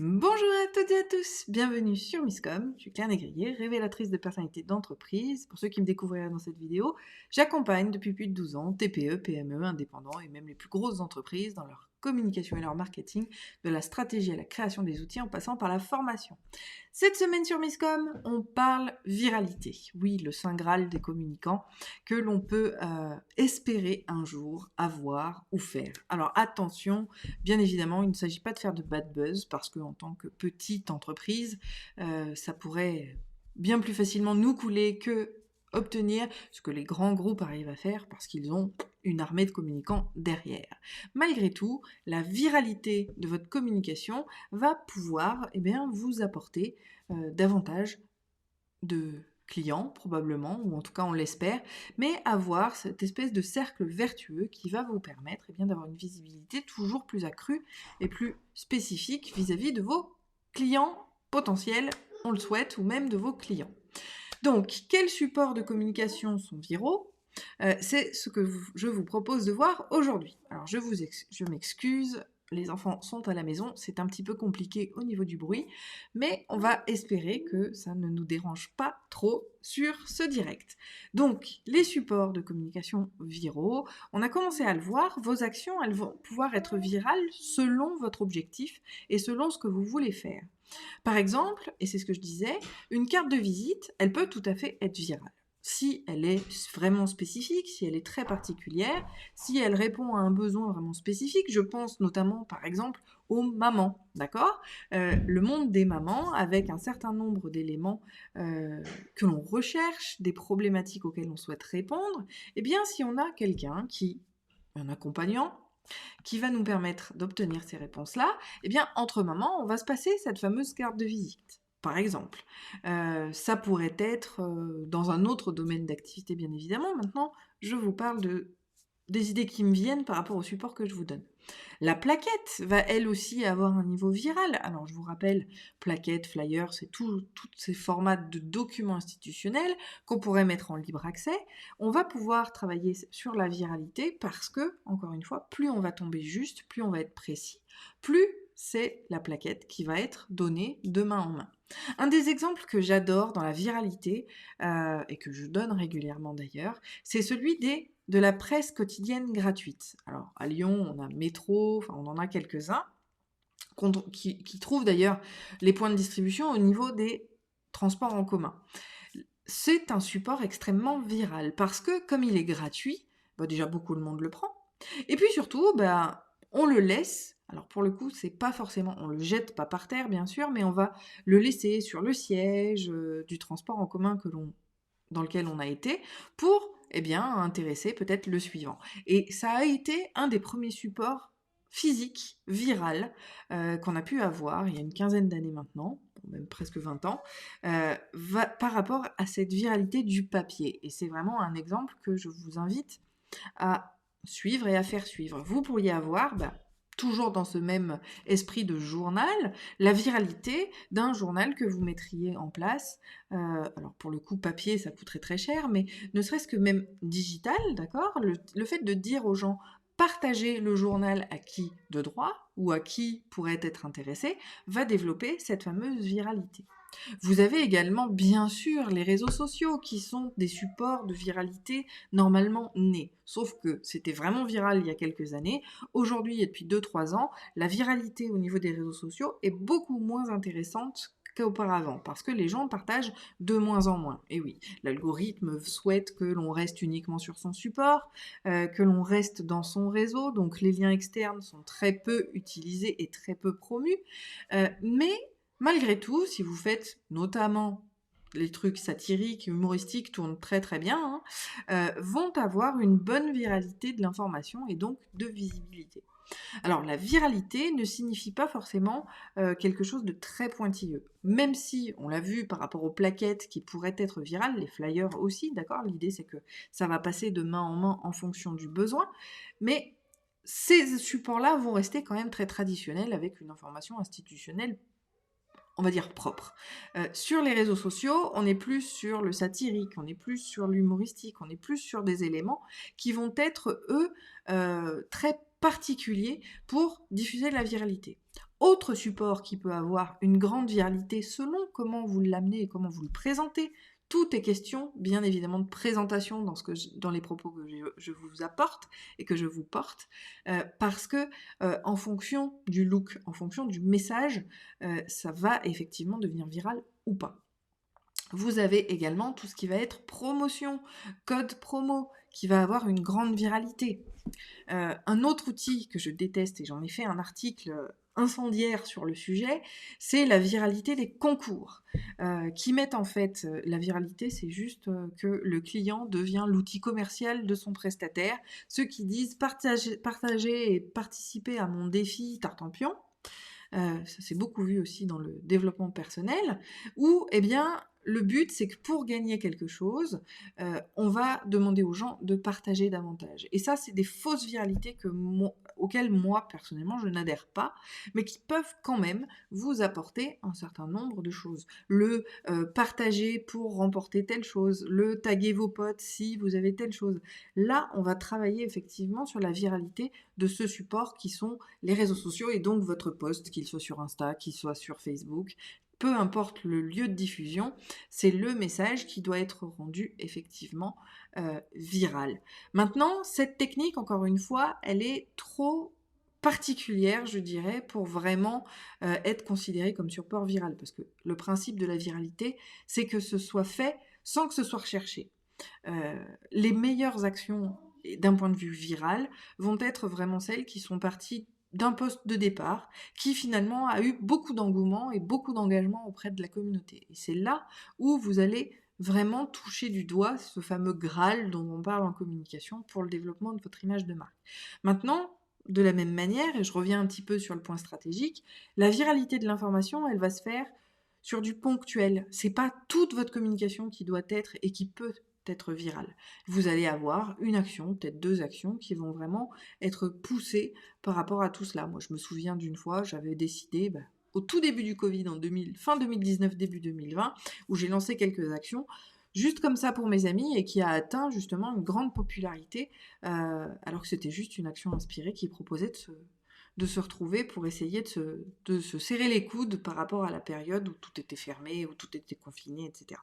Bonjour à toutes et à tous, bienvenue sur Misscom, je suis Claire Négrier, révélatrice de personnalités d'entreprise. Pour ceux qui me découvriraient dans cette vidéo, j'accompagne depuis plus de 12 ans TPE, PME, indépendants et même les plus grosses entreprises dans leur communication et leur marketing, de la stratégie à la création des outils en passant par la formation. Cette semaine sur Misscom, on parle viralité. Oui, le saint graal des communicants que l'on peut espérer un jour avoir ou faire. Alors attention, bien évidemment, il ne s'agit pas de faire de bad buzz parce qu'en tant que petite entreprise, ça pourrait bien plus facilement nous couler que obtenir ce que les grands groupes arrivent à faire parce qu'ils ont une armée de communicants derrière. Malgré tout, la viralité de votre communication va pouvoir vous apporter davantage de clients probablement, ou en tout cas on l'espère, mais avoir cette espèce de cercle vertueux qui va vous permettre d'avoir une visibilité toujours plus accrue et plus spécifique vis-à-vis de vos clients potentiels, on le souhaite, ou même de vos clients. Donc, quels supports de communication sont viraux ? C'est ce que je vous propose de voir aujourd'hui. Alors, je m'excuse, les enfants sont à la maison, c'est un petit peu compliqué au niveau du bruit, mais on va espérer que ça ne nous dérange pas trop sur ce direct. Donc, les supports de communication viraux, on a commencé à le voir, vos actions, elles vont pouvoir être virales selon votre objectif et selon ce que vous voulez faire. Par exemple, et c'est ce que je disais, une carte de visite, elle peut tout à fait être virale. Si elle est vraiment spécifique, si elle est très particulière, si elle répond à un besoin vraiment spécifique, je pense notamment par exemple aux mamans, d'accord Le monde des mamans, avec un certain nombre d'éléments que l'on recherche, des problématiques auxquelles on souhaite répondre, eh bien si on a quelqu'un un accompagnant, qui va nous permettre d'obtenir ces réponses-là, eh bien, entre mamans, on va se passer cette fameuse carte de visite. Par exemple, ça pourrait être dans un autre domaine d'activité, bien évidemment. Maintenant, je vous parle des idées qui me viennent par rapport au support que je vous donne. La plaquette va elle aussi avoir un niveau viral. Alors je vous rappelle, plaquette, flyer, c'est tous ces formats de documents institutionnels qu'on pourrait mettre en libre accès. On va pouvoir travailler sur la viralité parce que, encore une fois, plus on va tomber juste, plus on va être précis, plus c'est la plaquette qui va être donnée de main en main. Un des exemples que j'adore dans la viralité, et que je donne régulièrement d'ailleurs, c'est celui de la presse quotidienne gratuite. Alors à Lyon, on a Métro, on en a quelques-uns, qui trouvent d'ailleurs les points de distribution au niveau des transports en commun. C'est un support extrêmement viral parce que comme il est gratuit, déjà beaucoup de monde le prend, et puis surtout, on le laisse. Alors pour le coup, c'est pas forcément, on le jette pas par terre bien sûr, mais on va le laisser sur le siège du transport en commun dans lequel on a été pour intéresser peut-être le suivant. Et ça a été un des premiers supports physiques, viral, qu'on a pu avoir il y a une quinzaine d'années maintenant, même presque 20 ans, par rapport à cette viralité du papier. Et c'est vraiment un exemple que je vous invite à suivre et à faire suivre. Vous pourriez avoir, toujours dans ce même esprit de journal, la viralité d'un journal que vous mettriez en place. Alors pour le coup, papier, ça coûterait très cher, mais ne serait-ce que même digital, d'accord, le fait de dire aux gens, partagez le journal à qui de droit ou à qui pourrait être intéressé, va développer cette fameuse viralité. Vous avez également, bien sûr, les réseaux sociaux qui sont des supports de viralité normalement nés. Sauf que c'était vraiment viral il y a quelques années. Aujourd'hui et depuis 2-3 ans, la viralité au niveau des réseaux sociaux est beaucoup moins intéressante qu'auparavant, parce que les gens partagent de moins en moins. Et oui, l'algorithme souhaite que l'on reste uniquement sur son support, que l'on reste dans son réseau, donc les liens externes sont très peu utilisés et très peu promus, mais malgré tout, si vous faites notamment les trucs satiriques, humoristiques tournent très très bien, vont avoir une bonne viralité de l'information et donc de visibilité. Alors la viralité ne signifie pas forcément quelque chose de très pointilleux. Même si, on l'a vu par rapport aux plaquettes qui pourraient être virales, les flyers aussi, d'accord ? L'idée c'est que ça va passer de main en main en fonction du besoin, mais ces supports-là vont rester quand même très traditionnels avec une information institutionnelle, on va dire propre. Sur les réseaux sociaux, on est plus sur le satirique, on est plus sur l'humoristique, on est plus sur des éléments qui vont être, eux, très particuliers pour diffuser de la viralité. Autre support qui peut avoir une grande viralité selon comment vous l'amenez et comment vous le présentez. Tout est question, bien évidemment, de présentation dans les propos que je vous apporte et que je vous porte, parce que en fonction du look, en fonction du message, ça va effectivement devenir viral ou pas. Vous avez également tout ce qui va être promotion, code promo, qui va avoir une grande viralité. Un autre outil que je déteste, et j'en ai fait un article incendiaire sur le sujet, c'est la viralité des concours, qui mettent en fait, la viralité, c'est juste que le client devient l'outil commercial de son prestataire. Ceux qui disent partagez et participez à mon défi Tartampion, ça c'est beaucoup vu aussi dans le développement personnel, où eh bien, le but c'est que pour gagner quelque chose, on va demander aux gens de partager davantage. Et ça, c'est des fausses viralités auxquelles moi, personnellement, je n'adhère pas, mais qui peuvent quand même vous apporter un certain nombre de choses. Le partager pour remporter telle chose, le taguer vos potes si vous avez telle chose. Là, on va travailler effectivement sur la viralité de ce support qui sont les réseaux sociaux et donc votre post, qu'il soit sur Insta, qu'il soit sur Facebook, peu importe le lieu de diffusion, c'est le message qui doit être rendu effectivement viral. Maintenant, cette technique, encore une fois, elle est trop particulière, je dirais, pour vraiment être considérée comme support viral, parce que le principe de la viralité, c'est que ce soit fait sans que ce soit recherché. Les meilleures actions d'un point de vue viral vont être vraiment celles qui sont parties d'un poste de départ qui finalement a eu beaucoup d'engouement et beaucoup d'engagement auprès de la communauté. Et c'est là où vous allez vraiment toucher du doigt ce fameux Graal dont on parle en communication pour le développement de votre image de marque. Maintenant, de la même manière, et je reviens un petit peu sur le point stratégique, la viralité de l'information, elle va se faire sur du ponctuel. C'est pas toute votre communication qui doit être et qui peut être virale. Vous allez avoir une action, peut-être 2 actions qui vont vraiment être poussées par rapport à tout cela. Moi, je me souviens d'une fois, j'avais décidé, au tout début du Covid, fin 2019, début 2020, où j'ai lancé quelques actions, juste comme ça pour mes amis, et qui a atteint justement une grande popularité, alors que c'était juste une action inspirée qui proposait de se retrouver pour essayer de se serrer les coudes par rapport à la période où tout était fermé, où tout était confiné, etc.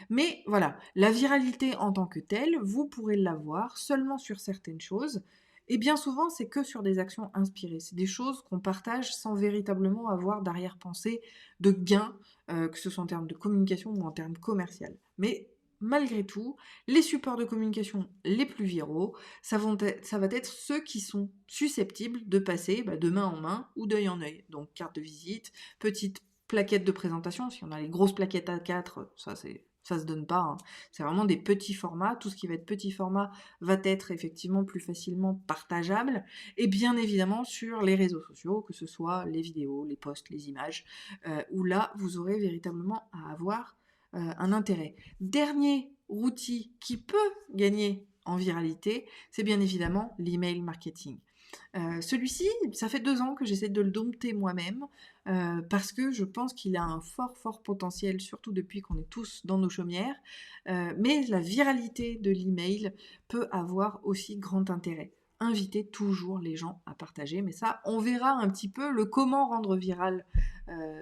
Mais voilà, la viralité en tant que telle, vous pourrez l'avoir seulement sur certaines choses, et bien souvent c'est que sur des actions inspirées. C'est des choses qu'on partage sans véritablement avoir d'arrière-pensée, de gain, que ce soit en termes de communication ou en termes commercial. Mais malgré tout, les supports de communication les plus viraux, ça va être ceux qui sont susceptibles de passer de main en main ou d'œil en œil. Donc carte de visite, petite plaquettes de présentation. Si on a les grosses plaquettes A4, ça se donne pas, hein. C'est vraiment des petits formats. Tout ce qui va être petit format va être effectivement plus facilement partageable. Et bien évidemment sur les réseaux sociaux, que ce soit les vidéos, les posts, les images, où là, vous aurez véritablement à avoir un intérêt. Dernier outil qui peut gagner en viralité, c'est bien évidemment l'email marketing. Celui-ci, ça fait 2 ans que j'essaie de le dompter moi-même, parce que je pense qu'il a un fort potentiel, surtout depuis qu'on est tous dans nos chaumières, mais la viralité de l'email peut avoir aussi grand intérêt. Invitez toujours les gens à partager, mais ça, on verra un petit peu le comment rendre viral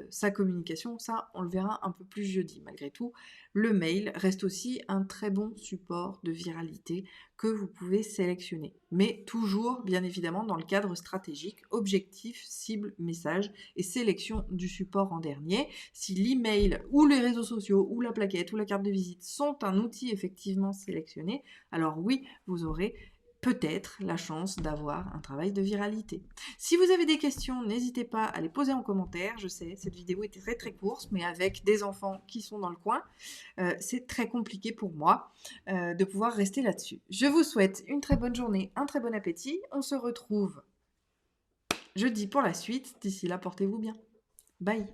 sa communication, ça, on le verra un peu plus jeudi. Malgré tout, le mail reste aussi un très bon support de viralité que vous pouvez sélectionner. Mais toujours, bien évidemment, dans le cadre stratégique, objectif, cible, message et sélection du support en dernier. Si l'email ou les réseaux sociaux ou la plaquette ou la carte de visite sont un outil effectivement sélectionné, alors oui, vous aurez peut-être la chance d'avoir un travail de viralité. Si vous avez des questions, n'hésitez pas à les poser en commentaire. Je sais, cette vidéo était très courte, mais avec des enfants qui sont dans le coin, c'est très compliqué pour moi de pouvoir rester là-dessus. Je vous souhaite une très bonne journée, un très bon appétit. On se retrouve jeudi pour la suite. D'ici là, portez-vous bien. Bye.